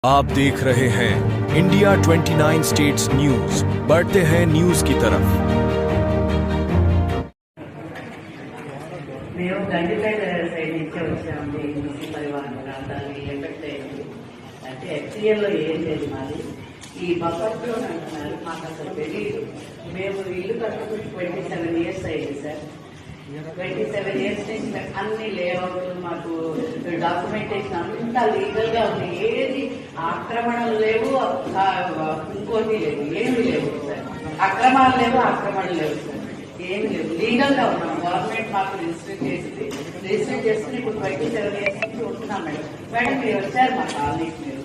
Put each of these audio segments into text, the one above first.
आप देख रहे हैं इंडिया 29 स्टेट्स न्यूज। बढ़ते हैं न्यूज की तरफ। మేము గండిపేట సైడ్ నుంచి వచ్చామండి. ముస్లిం పరివాహన ప్రాంతాన్ని ఎఫెక్ట్ అయింది అంటే హెచ్సిఎల్లో ఏం లేదు. మాది ఈ బఫర్లో అంటున్నారు, మాకు అసలు తెలియదు. మేము ఇల్లు కట్టుకుని 27 years అయింది సార్. 27 years నుంచి అన్ని లేఅవుట్లు మాకు డాక్యుమెంటేషన్ అంతా లీగల్ గా ఉంది. ఏది ఆక్రమణలు లేవు, ఇంకోటి లేవు, ఏమి లేవు సార్. అక్రమాలు లేవు, ఆక్రమణలు లేవు సార్, ఏమి లేవు. లీగల్ గా ఉన్నాం. గవర్నమెంట్ మాకు రిజిస్టర్ చేసుకుని ఇప్పుడు 27 years నుంచి ఉంటున్నాం మేడం. మేడం మీరు వచ్చారు మా కాలనీకి. మీరు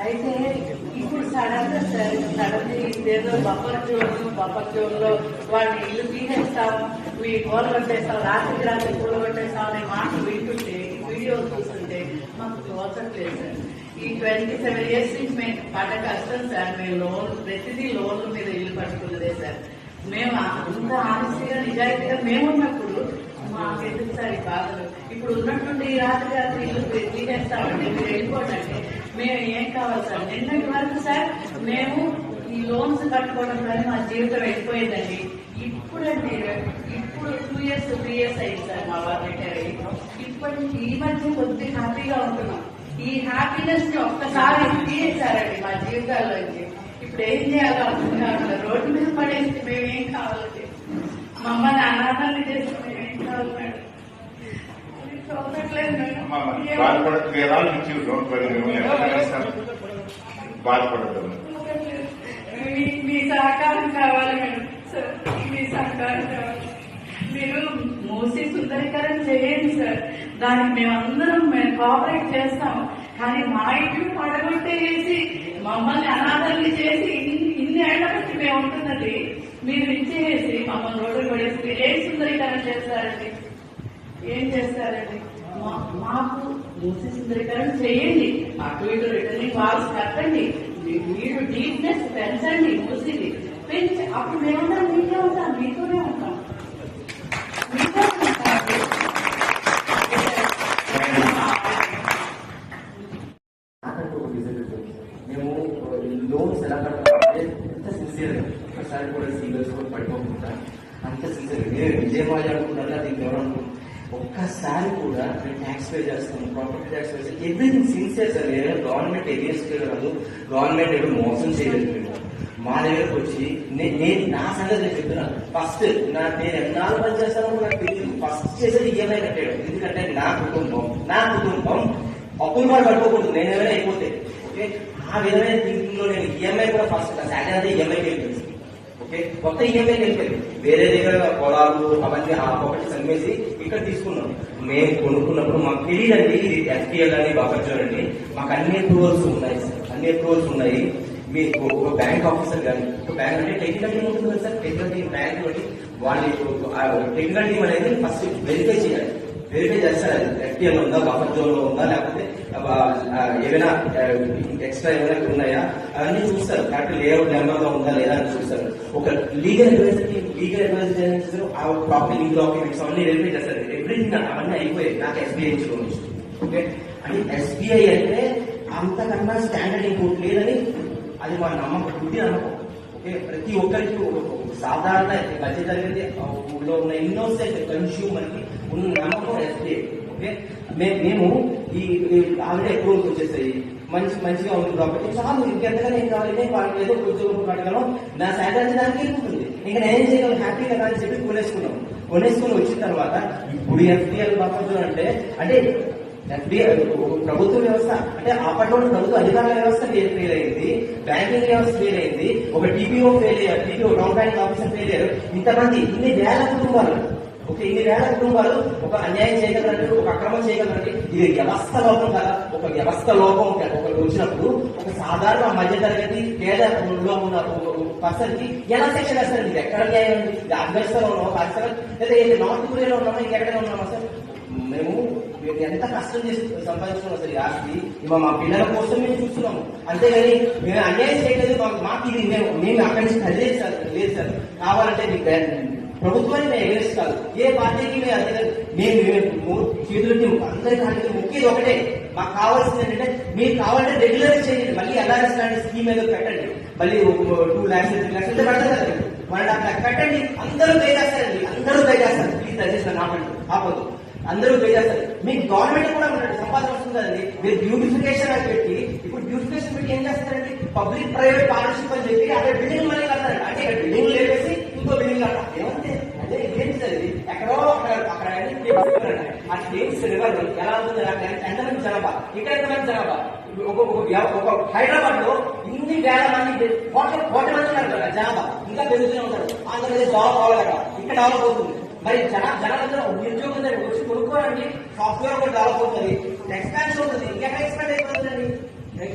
అయితే ఇప్పుడు సడన్ గా ఇదేదో బఫర్ జోన్ లో వాళ్ళని ఇల్లు తీసేస్తాము, గోలు కొట్టేస్తాం, రాత్రి పూలు కొట్టేస్తాం అనే మాట వింటుంటే, వీడియో చూస్తుంటే మాకు తోచట్లేదు సార్. ఈ 27 years నుంచి మేము పడ్డ కష్టం సార్. మేము ప్రతిదీ లోన్ల మీద ఇల్లు పట్టుకున్నదే సార్. మేము అంత ఆనెస్టీగా నిజాయితీగా మేమున్నప్పుడు మాకెందుకు సార్ ఈ బాధలు? ఇప్పుడు ఉన్నటువంటి రాత్రి ఇల్లు తీసేస్తామండి, మీరు వెళ్ళిపోండి. మేము ఏం కావాలి సార్? నిన్నటి వరకు సార్ మేము ఈ లోన్స్ కట్టుకోవడం కానీ మా జీవితం వెళ్ళిపోయిందండి. ఇప్పుడండి ఇప్పుడు 2 years 3 years అయింది సార్ మా వారు రిటైర్ అయ్యి. ఇప్పటి నుంచి ఈ మధ్య కొద్ది హ్యాపీగా ఉంటున్నాం. ఈ హ్యాపీనెస్ ని ఒక్కసారి తీసేసారండి మా జీవితాల్లోంచి. ఇప్పుడు ఏం చేయాలో అనుకుంటున్నాను. రోడ్డు మీద పడేసి మేమేం కావాలి? మమ్మల్ని అనాథాన్ని చేసి మేమేం కావాలి మేడం? చూడట్లేదు మేడం. మీ సహకారం కావాలి మేడం. సార్ మీ సహకారం కావాలి. మీరు మూసి సుందరీకరణ చేయండి సార్. దానికి మేమందరం కోఆపరేట్ చేస్తాం. కానీ మా ఇంట్లో పడగొట్టేసి మమ్మల్ని అనాథల్ని చేసి ఇన్ని ఏళ్ల బట్టి మేము ఉంటున్నది మీరు ఇచ్చేసి మమ్మల్ని రోడ్డు పడేసి ఏం సుందరీకరణ చేస్తారండి? ఏం చేస్తారండి? మాకు మూసి సుందరీకరణ చేయండి. అటు ఇటు రిటర్నింగ్ వాల్స్ కట్టండి, మీరు డీప్నెస్ పెంచండి, మూసిది పెంచి అప్పుడు మేమందరం మీకే ఉంటాం, మీతోనే ఉంటాం. మేము లోన్స్ ఎలా కట్టాలంటే ఎంత సిన్సియర్గా ఒకసారి కూడా సీరియల్స్ కూడా పడిపోకుండా అంత సిన్సియర్గా నేను విజయం మాట్లాడుకుంటున్నా. దీనికి ఎవరు ఒక్కసారి కూడా మేము ట్యాక్స్ పే చేస్తాము, ప్రాపర్టీ ట్యాక్స్ పే చేస్తాం, ఎవ్రీథింగ్ సిన్సియర్ సార్. నేను గవర్నమెంట్ ఎగేన్స్ట్ కాదు, గవర్నమెంట్ ఏదో మోసం చేయలేదు. మేము మా దగ్గరకు వచ్చి నేను నా సంగతి నేను చెప్తున్నాను. ఫస్ట్ నేను ఎన్నాళ్ళు పని చేస్తానో నాకు తెలియదు. ఫస్ట్ చేసేది ఈఎంఐ కట్టేయడం. ఎందుకంటే నా కుటుంబం అప్పులు కూడా పడుకోకూడదు. నేను ఏమైనా అయిపోతే ఓకే. ఆ విధమైన థింకింగ్ లో నేను ఈఎంఐ కూడా ఫస్ట్ శాలరీ అంటే ఈఎంఐకి వెళ్ళిపోయింది. ఓకే, కొత్త ఈఎంఐకి వెళ్ళిపోయింది. వేరే దగ్గర పొలాలు అవన్నీ ఆ ప్రాపర్టీస్ అమ్మేసి ఇక్కడ తీసుకున్నాం. మేము కొనుక్కున్నప్పుడు మాకు తెలియదండి ఇది ఎఫ్టీఎల్ అని బఫర్ అండి. మాకు అన్ని అప్రూవల్స్ ఉన్నాయి సార్, అన్ని అప్రూవల్స్ ఉన్నాయి. మీకు ఒక బ్యాంక్ ఆఫీసర్ కానీ ఒక బ్యాంక్ అంటే టెక్నికల్ టీమ్ ఉంటుంది కదా సార్. టెక్నికల్ టీమ్ బ్యాంక్ బట్టి వాళ్ళు టెక్నికల్ టీమ్ అనేది ఫస్ట్ వెరిఫై చేయాలి. వెరిఫై చేస్తారు అది ఎఫ్టీఎల్ ఉందా, బఫర్ జోన్ లో ఉందా, లేకపోతే ఏమైనా ఎక్స్ట్రా ఏమైనా ఉన్నాయా అవన్నీ చూస్తారు. కరెక్ట్ లేఅవుట్ నెంబర్ గా ఉందా లేదా అని చూస్తారు. ఒక లీగల్ అడ్వైజర్ చేస్తారు. ఆ ప్రాపర్టీ లీగల్ డాక్యుమెంట్స్ అవన్నీ వెరిఫై చేస్తారు. ఎవ్రీథింగ్ అవన్నీ అయిపోయాయి. నాకు ఎస్బీఐ నుంచి ఓకే. అంటే ఎస్బీఐ అంటే అంతకన్నా స్టాండర్డ్ ఇంకోటి లేదని అది మా నమ్మకం, బుద్ధి నమ్మకం. ఓకే, ప్రతి ఒక్కరికి సాధారణ మధ్యతరగతి ఊళ్ళో ఉన్న ఇన్నోసెంట్ కన్స్యూమర్ కి ఉన్న నమ్మకం ఎస్బీఐ. ఓకే, మేము ఈ ఆల్రెడీ అప్రూవల్స్ వచ్చేసాయి. మంచిగా ఉంది ప్రాపర్టీ చాలు. ఇంకెంతగా ఏం కావాలి? వాళ్ళకి ఏదో కొంచెం కట్టగలం, నా శాలరీ దానికి వెళ్ళిపోతుంది. ఇంకా నేను చేయగలను హ్యాపీ కదా అని చెప్పి కొనేసుకుని వచ్చిన తర్వాత ఇప్పుడు ఎఫ్టీఎల్ బఫర్ అంటే ఎఫ్డీఐ ప్రభుత్వ వ్యవస్థ అంటే అప్పట్లో ప్రభుత్వ అధికారుల వ్యవస్థ ఫెయిల్ అయింది, బ్యాంకింగ్ వ్యవస్థ ఫెయిల్ అయింది, ఒక టీపీఓ ఫెయిల్ అయ్యారు, TPO town planning officer fail అయ్యారు. ఇంతమంది ఇన్ని వేల కుటుంబాలు ఒక అన్యాయం చేయగలరంటే, ఒక అక్రమం చేయగలరంటే ఇది వ్యవస్థ లోపం కదా. ఒక వ్యవస్థ లోపం ఒకటి వచ్చినప్పుడు ఒక సాధారణ మధ్యతరగతి పేదలో ఉన్న పర్సన్ కి ఎలా శిక్షణ వేస్తారు? ఇది ఎక్కడ న్యాయం అండి? ఇది ఆఫ్ఘనిస్తాన్ ఉన్నామా, పాకిస్తాన్ లేదా నార్త్ కొరియాలో ఉన్నామా, ఇంకెక్కడైనా ఉన్నామా సార్? మేము ఎంత కష్టం చేసి సంపాదించుకున్నాం సార్ ఈ ఆస్తి. మా పిల్లల కోసం మేము చూస్తున్నాము, అంతేగాని మేము అన్యాయం చేయలేదు. మాకు ఇది మేము అక్కడి నుంచి కదిలేదు సార్. లేదు సార్, కావాలంటే ప్రభుత్వాన్ని మేము ఎగరేసి కాదు, ఏ పార్టీకి మేము చేతులకి అందరి కాడికి ముఖ్యది ఒకటే, మాకు కావాల్సింది ఏంటంటే మీరు కావాలంటే రెగ్యులర్ చేయండి, మళ్ళీ ఎల్ఆర్ఎస్ లాంటి స్కీమ్ ఏదో పెట్టండి, మళ్ళీ 2 lakhs 3 lakhs అంటే పడుతుంది కదా, 1.5 lakh పెట్టండి, అందరూ పే చేస్తారండి, అందరూ పే చేస్తారు. ప్లీజ్ దయచేసి ఆపదు, అందరూ పే చేస్తారు. మీకు గవర్నమెంట్ కూడా ఉన్నట్టు సంపాదన వస్తుంది కదండి. మీరు బ్యూటిఫికేషన్ అని పెట్టి, ఇప్పుడు బ్యూటిఫికేషన్ పెట్టి ఏం చేస్తారండి, పబ్లిక్ ప్రైవేట్ పార్ట్నర్షిప్ అని చెప్పి అక్కడ బిల్డింగ్ మళ్ళీ కడతారండి. అంటే ఇక్కడ బిల్డింగ్ లేపేసి ఇంకో బిల్డింగ్ కట్టాలి. ఏమంటే అదే ఏంటి సార్ ఇది, ఎక్కడో అక్కడ ఆ స్టేట్స్ రివర్ ఎలా ఉంటుంది, ఎంతమంది జనాభా, ఇక్కడ ఎంతమంది జనాభా, ఒక హైదరాబాద్ లో ఇన్ని వేల మంది కోట్ల మంది ఉన్నారు జనాభా, ఇంకా పెరుగుతూనే ఉంటారు. ఆంధ్రప్రదేశ్ డెవలప్ అవ్వాలి కదా, ఇక్కడ డెవలప్ అవుతుంది. మరి జనాలందరూ ఉద్యోగం వచ్చి కొనుక్కోరండి, సాఫ్ట్వేర్ కూడా డెవలప్ అవుతుంది, ఎక్స్పాన్షన్ అవుతుంది, ఇంకా ఎక్స్పాండ్ అయిపోతుందండి,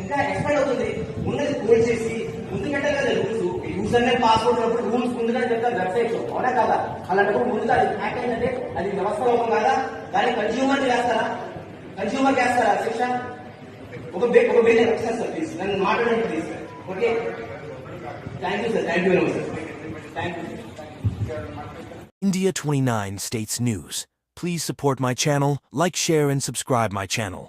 ఇంకా ఎక్స్పాండ్ అవుతుంది. ఉన్నది కోల్ చేసి ముందు పెట్టాలి కదా rules, user name password rules ముందుగా చెప్తారు వెబ్సైట్ లో, అవునా కదా. అలాంటప్పుడు ముందుగా అది హ్యాక్ అయిందంటే అది వ్యవస్థ లోపం కాదా, దాన్ని కన్స్యూమర్ చేస్తారా శిక్ష. ఒక వేరే రక్షణ సార్, ప్లీజ్ నన్ను మాట్లాడండి please. Okay, thank you sir, thank you very much sir, thank you. India 29 States News. Please support my channel, like, share and subscribe my channel.